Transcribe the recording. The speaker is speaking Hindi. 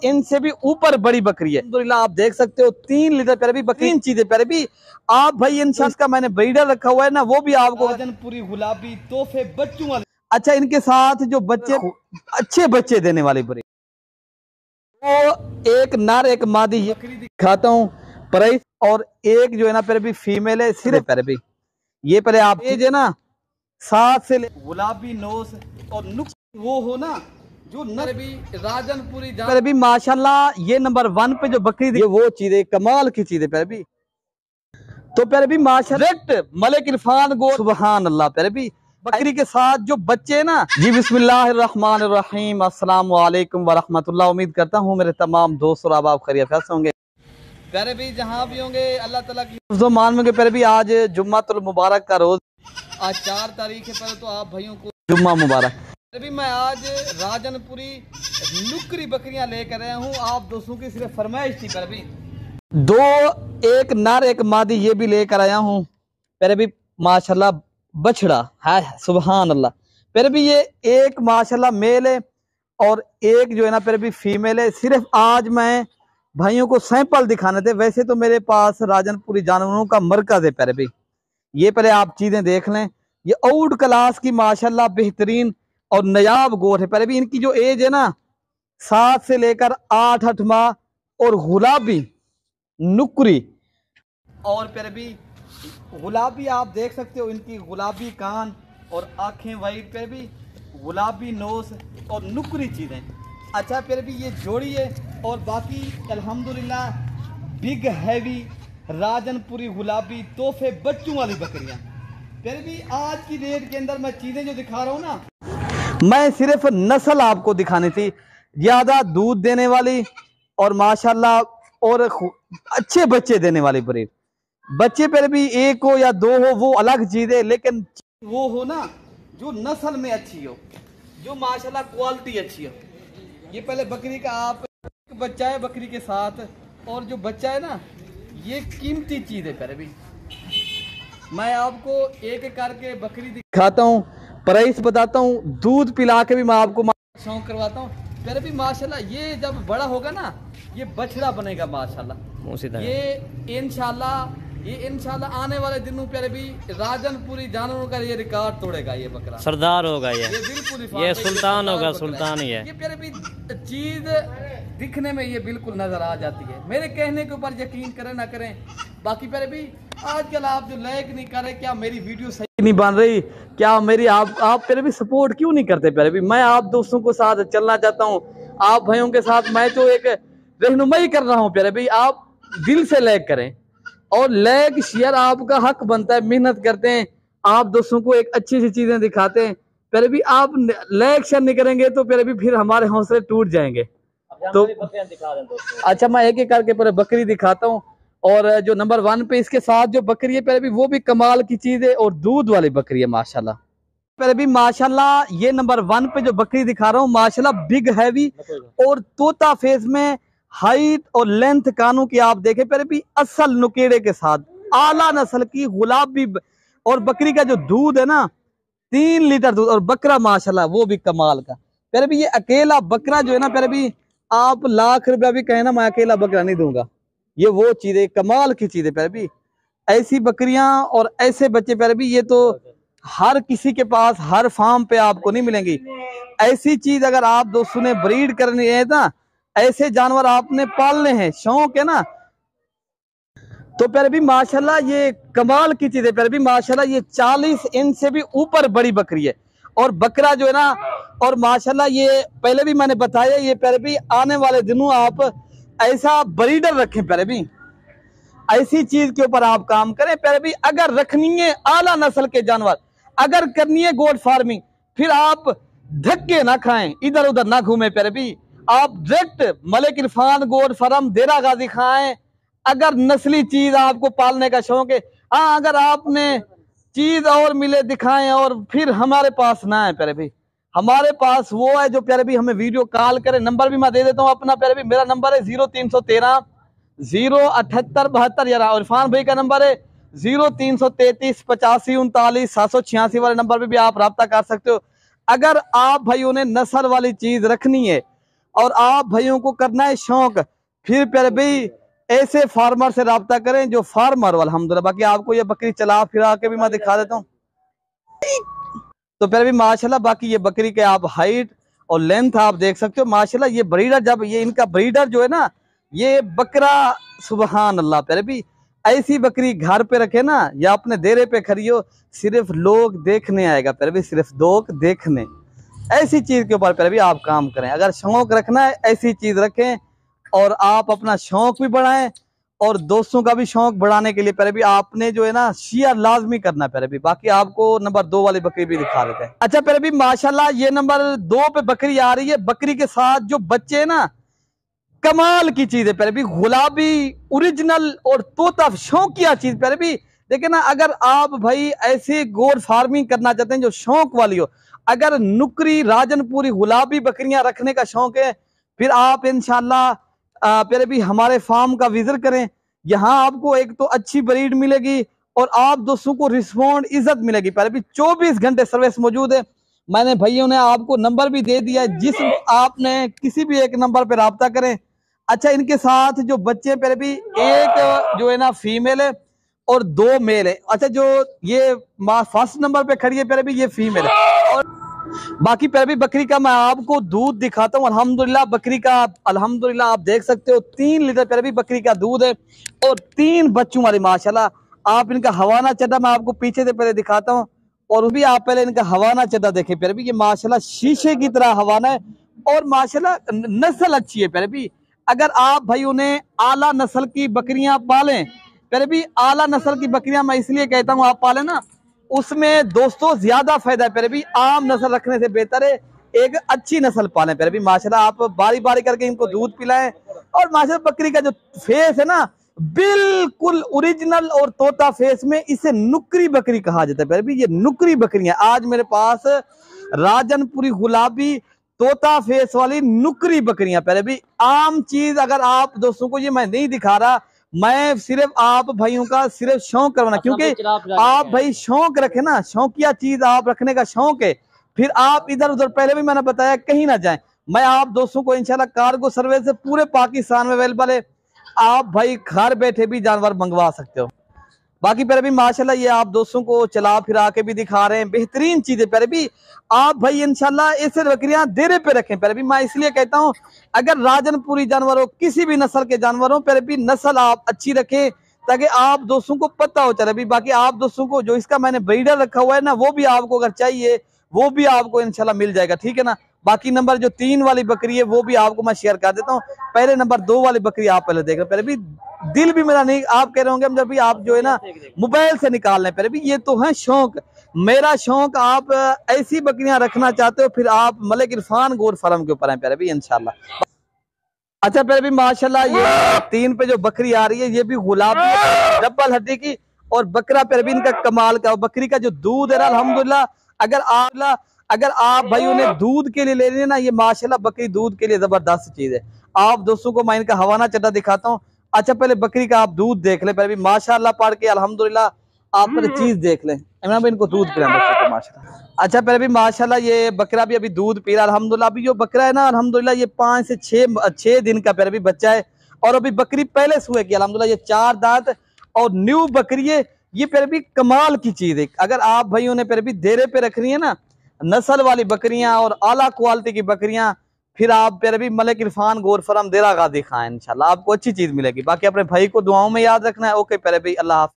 इनसे भी ऊपर बड़ी बकरी है। अल्हम्दुलिल्लाह आप देख सकते हो 3 लीटर प्यारे भी बकरी, 3 चीजें प्यारे भी आप भाई इंशाल्लाह का मैंने ब्रीडर रखा हुआ है ना, वो भी आपको पूरी गुलाबी तोहफे बच्चों वाले। अच्छा इनके साथ जो बच्चे अच्छे बच्चे देने वाली ब्रीड, वो एक नर एक मादी बकरी दिखाता हूँ प्राइस, और एक जो है ना प्यारे भी फीमेल है सिर्फ प्यारे भी। ये पहले आप ये जो ना 7 से गुलाबी नोस और नुक्स वो हो ना जो नर भी राजनपुरी प्यारे भी माशाल्लाह ये नंबर 1 पे जो बकरी दी, वो चीज है कमाल की चीज है प्यारे भी। तो प्यारे भी माशाल्लाह मलिक इरफान गो सुभान अल्लाह प्यारे भी बकरी के साथ जो बच्चे है ना जी। बिस्मिल्लाहिर्रहमानिर्रहीम, अस्सलाम वालेकुम वरहमतुल्लाह। उम्मीद करता हूँ मेरे तमाम दोस्त और आप खैरियत से होंगे प्यारे भी, जहाँ भी होंगे अल्लाह ताला की मान में प्यारे भी। आज जुम्मातुल मुबारक का रोज, आज 4 तारीख है। पहले तो आप भाइयों को जुम्मा मुबारक। प्यारे भी मैं आज राजनपुरी नुकरी बकरियां लेकर आया हूँ आप दोस्तों की, सिर्फ फरमाइश थी प्यारे भी। 2 एक नर एक मादी ये भी लेकर आया हूँ प्यारे भी माशाल्लाह। बछड़ा है सुभान अल्लाह प्यारे भी। ये एक माशाल्लाह मेल है और एक जो है ना प्यारे भी फीमेल है। सिर्फ आज मैं भाइयों को सैंपल दिखाने थे, वैसे तो मेरे पास राजनपुरी जानवरों का मरकज है प्यारे भी। ये पहले आप चीजें देख लें, ये आउट क्लास की माशाल्लाह बेहतरीन और नयाब गोट है प्यारे भी। इनकी जो एज है ना 7 से लेकर 8 माह और गुलाबी नुकरी और प्यारे भी गुलाबी आप देख सकते हो, इनकी गुलाबी कान और आंखें वाइट पे भी गुलाबी नोस और नुकरी चीजें। अच्छा प्यारे भी ये जोड़ी है और बाकी अल्हम्दुलिल्लाह बिग हैवी राजनपुरी गुलाबी तोहफे बच्चों वाली बकरियां। प्यारे भी आज की रेट के अंदर मैं चीजें जो दिखा रहा हूँ ना, मैं सिर्फ नस्ल आपको दिखानी थी, ज्यादा दूध देने वाली और माशाल्लाह और अच्छे बच्चे देने वाली ब्रीड। बच्चे पर भी 1 हो या 2 हो वो अलग चीज है, लेकिन वो हो ना जो नस्ल में अच्छी हो, जो माशाल्लाह क्वालिटी अच्छी हो। ये पहले बकरी का आप एक बच्चा है बकरी के साथ, और जो बच्चा है ना ये कीमती चीज है। पहले भी मैं आपको एक एक करके बकरी दिखाता हूँ, प्राइस बताता हूँ, दूध पिला के भी मैं आपको शौक करवाता हूँ। पहले भी माशाल्लाह ये जब बड़ा होगा ना ये बछड़ा बनेगा माशाल्लाह। ये इंशाल्लाह आने वाले दिनों प्यारे भी राजनपुरी जानवरों का ये रिकॉर्ड तोड़ेगा। ये बकरा सरदार होगा, ये बिल्कुल ये सुल्तान होगा, सुल्तान ही है। ये प्यारे भी चीज दिखने में ये बिल्कुल नजर आ जाती है। मेरे कहने के ऊपर यकीन करें ना करें, बाकी प्यारे भी आजकल आप जो लाइक नहीं कर रहे, क्या मेरी वीडियो सही नहीं बन रही, क्या मेरी आप प्यारे भी सपोर्ट क्यों नहीं करते प्यारे भी। मैं आप दोस्तों को साथ चलना चाहता हूँ, आप भाइयों के साथ मैं तो एक रहनुमाई कर रहा हूँ प्यारे भी। आप दिल से लाइक करें और लाइक शेयर आपका हक बनता है, मेहनत करते हैं आप दोस्तों को एक अच्छी सी चीजें दिखाते हैं प्यारे भी। आप लाइक शेयर नहीं करेंगे तो प्यारे भी फिर हमारे हौसले टूट जाएंगे। तो अच्छा मैं एक एक करके पूरे बकरी दिखाता हूँ, और जो नंबर 1 पे इसके साथ जो बकरी है प्यारे भी वो भी कमाल की चीज है और दूध वाली बकरी है माशाल्लाह। प्यारे भी माशाल्लाह ये नंबर 1 पे जो बकरी दिखा रहा हूँ माशाल्लाह बिग हैवी और तोता फेस में हाइट और लेंथ कानों की आप देखें प्यारे भी, असल नुकेड़े के साथ आला नस्ल की गुलाबी। और बकरी का जो दूध है ना 3 लीटर दूध, और बकरा माशाल्लाह वो भी कमाल का प्यारे भी। ये अकेला बकरा जो है ना प्यारे भी, आप लाख रुपया भी कहें ना मैं अकेला बकरा नहीं दूंगा। ये वो चीज है कमाल की चीज है प्यारे भी। ऐसी बकरियां और ऐसे बच्चे प्यारे भी ये तो हर किसी के पास हर फार्म पे आपको नहीं मिलेंगी। ऐसी चीज अगर आप दोस्तों ने ब्रीड करनी है ना, ऐसे जानवर आपने पालने हैं, शौक है ना, तो प्यारे भी माशाल्लाह ये कमाल की चीज है प्यारे भी माशाल्लाह। ये 40 इंच से भी ऊपर बड़ी बकरी है और बकरा जो है ना, और माशाल्लाह ये पहले भी मैंने बताया, ये प्यारे भी आने वाले दिनों आप ऐसा ब्रीडर रखें प्यारे भी, ऐसी चीज के ऊपर आप काम करें प्यारे भी। अगर रखनी है आला नस्ल के जानवर, अगर करनी है गोट फार्मिंग, फिर आप धक्के ना खाएं, इधर उधर ना घूमें प्यारे भी। आप direct Malik Irfan goat farm Dera Ghazi खाएं। अगर नस्ली चीज आपको पालने का शौक है, हाँ अगर आपने चीज और मिले दिखाएं और फिर हमारे पास ना है प्यारे भी। हमारे पास वो है जो प्यारे भी हमें वीडियो कॉल करे। नंबर भी मैं दे देता हूँ अपना प्यारे भी, मेरा नंबर है 0313 078 72। और इरफान भाई का नंबर है 0333 85 39 786 वाले नंबर पे भी आप रब्ता कर सकते हो। अगर आप भाइयों ने नस्ल वाली चीज रखनी है और आप भाइयों को करना है शौक, फिर प्यारे भाई ऐसे फार्मर से रब्ता करें जो फार्मर वाला। अल्हम्दुलिल्लाह बाकी आपको ये बकरी चला फिरा के भी मैं दिखा देता हूँ। तो प्यारे भाई माशाल्लाह बाकी ये बकरी के आप हाइट और लेंथ आप देख सकते हो माशाल्लाह। ये ब्रीडर जब ये इनका ब्रीडर जो है ना ये बकरा सुबहान अल्लाह प्यारे भाई ऐसी बकरी घर पे रखे ना या अपने डेरे पे खरीदो, सिर्फ लोग देखने आएगा प्यारे भाई, सिर्फ लोग देखने। ऐसी चीज के ऊपर प्यारे भाई आप काम करें। अगर शौक रखना है ऐसी चीज रखें और आप अपना शौक भी बढ़ाएं और दोस्तों का भी शौक बढ़ाने के लिए प्यारे भाई आपने जो है ना शेयर लाजमी करना प्यारे भाई। बाकी आपको नंबर 2 वाली बकरी भी दिखा देते हैं। अच्छा प्यारे भाई माशाल्लाह ये नंबर 2 पे बकरी आ रही है। बकरी के साथ जो बच्चे है ना कमाल की चीज है प्यारे भाई, गुलाबी ओरिजिनल और तोता शौकिया चीज प्यारे भाई। देखिए ना अगर आप भाई ऐसे गोट फार्मिंग करना चाहते हैं जो शौक वाली हो, अगर नुकरी राजनपुरी गुलाबी बकरियां रखने का शौक है फिर आप इंशाल्लाह प्यारे भाई हमारे फार्म का विजिट करें। यहाँ आपको एक तो अच्छी ब्रीड मिलेगी और आप दोस्तों को रिस्पॉन्ड इज्जत मिलेगी प्यारे भाई। 24 घंटे सर्विस मौजूद है। मैंने भाइयों ने आपको नंबर भी दे दिया है, जिस आपने किसी भी एक नंबर पे राब्ता करें। अच्छा इनके साथ जो बच्चे प्यारे भाई एक जो है ना फीमेल है और 2 मेल है। अच्छा जो ये फर्स्ट नंबर पे खड़ी है प्यारे भाई ये फीमेल है। और बाकी प्यारे भाई बकरी का मैं आपको दूध दिखाता हूँ। अल्हम्दुलिल्लाह बकरी का अल्हम्दुलिल्लाह आप देख सकते हो 3 लीटर प्यारे भाई बकरी का दूध है और 3 बच्चों वाली माशाल्लाह। आप इनका हवाना चड्डा मैं आपको पीछे से पहले दिखाता हूँ और भी आप पहले इनका हवाना चड्डा देखें प्यारे भाई। ये माशाल्लाह शीशे की तरह हवाना है और माशाल्लाह नस्ल अच्छी है प्यारे भाई। अगर आप भाई उन्हें आला नस्ल की बकरियां पालें प्यारे भाई, आला नस्ल की बकरियां मैं इसलिए कहता हूँ आप पालें ना, उसमें दोस्तों ज्यादा फायदा है प्यारे भाई। आम नस्ल रखने से बेहतर है एक अच्छी नस्ल पालें प्यारे भाई। माशाल्लाह आप बारी बारी करके इनको दूध पिलाएं और माशाल्लाह बकरी का जो फेस है ना बिल्कुल ओरिजिनल और तोता फेस में, इसे नुकरी बकरी कहा जाता है प्यारे भाई। ये नुकरी बकरियां आज मेरे पास राजनपुरी गुलाबी तोता फेस वाली नुकरी बकरियां प्यारे भाई। आम चीज अगर आप दोस्तों को ये मैं नहीं दिखा रहा, मैं सिर्फ आप भाइयों का सिर्फ शौक करवाना, क्योंकि आप भाई शौक रखे ना, शौकिया चीज आप रखने का शौक है, फिर आप इधर उधर पहले भी मैंने बताया कहीं ना जाएं। मैं आप दोस्तों को इंशाल्लाह कार्गो सर्विस से पूरे पाकिस्तान में अवेलेबल है, आप भाई घर बैठे भी जानवर मंगवा सकते हो। बाकी प्यारे भी माशाल्लाह ये आप दोस्तों को चला फिरा के भी दिखा रहे हैं, बेहतरीन चीजें प्यारे भी। आप भाई इंशाल्लाह ऐसे बकरियां डेरे पे रखें प्यारे भी। मैं इसलिए कहता हूं अगर राजनपुरी जानवर हो, किसी भी नस्ल के जानवर हो प्यारे भी, नस्ल आप अच्छी रखें ताकि आप दोस्तों को पता हो चले भी। बाकी आप दोस्तों को जो इसका मैंने ब्रीडर रखा हुआ है ना वो भी आपको अगर चाहिए वो भी आपको इंशाल्लाह मिल जाएगा, ठीक है ना। बाकी नंबर जो 3 वाली बकरी है वो भी आपको मैं शेयर कर देता हूँ। पहले नंबर 2 वाली बकरी आप पहले देख रहे पहले भी, दिल भी मेरा नहीं, आप कह रहे होंगे जब भी आप जो है ना मोबाइल से निकाल रहे पहले भी, ये तो है शौक, मेरा शौक। आप ऐसी बकरियां रखना चाहते हो फिर आप मलिक इरफान गोट फार्म के ऊपर हैं प्यारे भी इंशाल्लाह। अच्छा प्यारे भी माशाल्लाह ये 3 पे जो बकरी आ रही है ये भी गुलाबी डबल हड्डी की और बकरा प्यारे भी इनका कमाल का। बकरी का जो दूध है ना अल्हम्दुलिल्लाह, अगर आप भाई उन्हें दूध के लिए ले रहे हैं ना, ये माशाल्लाह बकरी दूध के लिए जबरदस्त चीज है। आप दोस्तों को मैं इनका हवाना चड्डा दिखाता हूँ। अच्छा पहले बकरी का आप दूध देख ले पहले भी माशाल्लाह पढ़ के अल्हम्दुलिल्लाह, आप पहले चीज देख लें। इमरान भाई इनको दूध पिलाएं बच्चों को माशाल्लाह। अच्छा पहले भी माशाल्लाह ये बकरा भी अभी दूध पी रहा है अल्हम्दुलिल्लाह। अभी जो बकरा है ना अल्हम्दुलिल्लाह ये 5 से 6 दिन का पहले भी बच्चा है और अभी बकरी पहले सुए की अल्हम्दुलिल्लाह। ये 4 दांत और न्यू बकरी है, ये पहले भी कमाल की चीज है। अगर आप भाइयों ने पहले भी डेरे पे रखनी है ना नस्ल वाली बकरियां और आला क्वालिटी की बकरियां, फिर आप प्यारे भी मलिक इरफान गोट फार्म देरा गाजी खाएं, इंशाल्लाह आपको अच्छी चीज मिलेगी। बाकी अपने भाई को दुआओं में याद रखना है। ओके प्यारे भाई, अल्लाह हाफ़िज़।